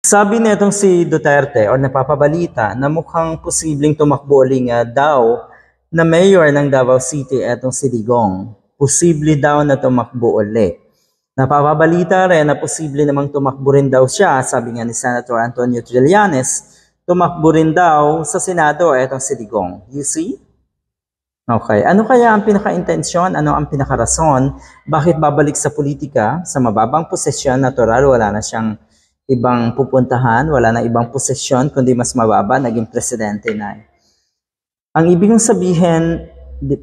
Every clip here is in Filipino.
Sabi nitong si Duterte or napapabalita na mukhang posibleng tumakbo ulit nga daw na mayor ng Davao City etong si Digong. Posible daw na tumakbo ulit. Napapabalita rin na posible namang tumakbo rin daw siya, sabi nga ni Senator Antonio Trillanes, tumakbo rin daw sa Senado etong si Digong. You see? Okay. Ano kaya ang pinaka-intensyon? Ano ang pinaka-rason? Bakit babalik sa politika? Sa mababang posisyon, natural, wala na siyang ibang pupuntahan, wala na ibang posisyon, kundi mas mababa, naging presidente na. Ang ibig sabihin,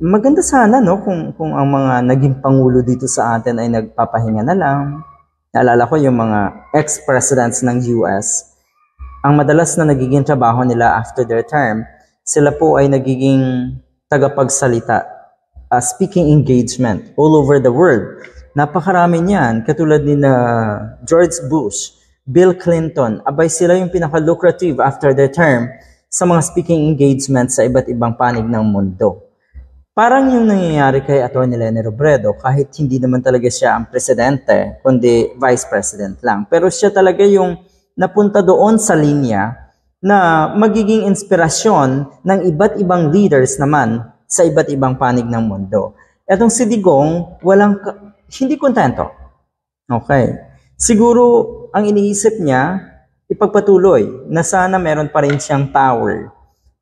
maganda sana no, kung ang mga naging pangulo dito sa atin ay nagpapahinga na lang. Naalala ko yung mga ex-presidents ng US, ang madalas na nagiging trabaho nila after their term, sila po ay nagiging tagapagsalita, speaking engagement all over the world. Napakarami niyan, katulad ni George Bush, Bill Clinton, abay sila yung pinaka-lucrative after their term sa mga speaking engagements sa iba't ibang panig ng mundo. Parang yung nangyayari kay Atty. Leni Robredo, kahit hindi naman talaga siya ang presidente, kundi vice president lang. Pero siya talaga yung napunta doon sa linya na magiging inspirasyon ng iba't ibang leaders naman sa iba't ibang panig ng mundo. Etong si Digong, hindi kontento. Okay. Siguro, ang iniisip niya, ipagpatuloy na sana meron pa rin siyang power.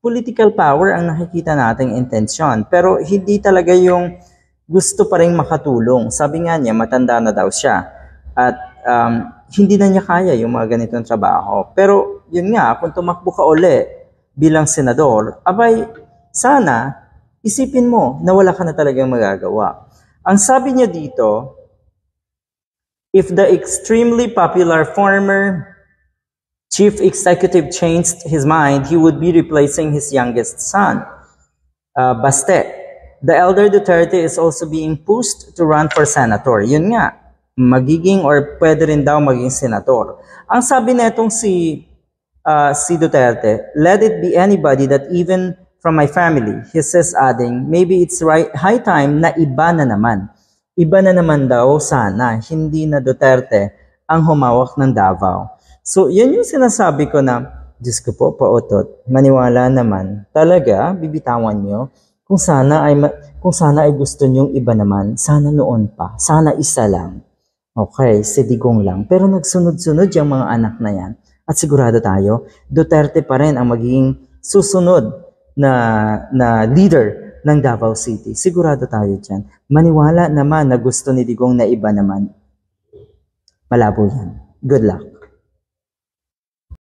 Political power ang nakikita nating intensyon, pero hindi talaga yung gusto pa rin makatulong. Sabi nga niya, matanda na daw siya at hindi na niya kaya yung mga ganitong trabaho. Pero yun nga, kung tumakbo ka uli bilang senador, abay, sana isipin mo na wala ka na talagang magagawa. Ang sabi niya dito, if the extremely popular former chief executive changed his mind, he would be replacing his youngest son, Baste. The elder Duterte is also being pushed to run for senator. Yun nga, magiging or pwede rin daw maging senator. Ang sabi netong si Duterte, let it be anybody that even from my family, he says adding, maybe it's high time na iba na naman. Iba na naman daw sana, hindi na Duterte ang humawak ng Davao. So, yan yung sinasabi ko na, Diyos ko po, pautot, maniwala naman, talaga, bibitawan nyo, kung sana ay gusto nyong iba naman, sana noon pa, sana isa lang. Okay, si Digong lang. Pero nagsunod-sunod yung mga anak na yan. At sigurado tayo, Duterte pa rin ang magiging susunod na leader ng Davao City. Sigurado tayo dyan. Maniwala naman na gusto ni Digong na iba naman. Malabo yan. Good luck.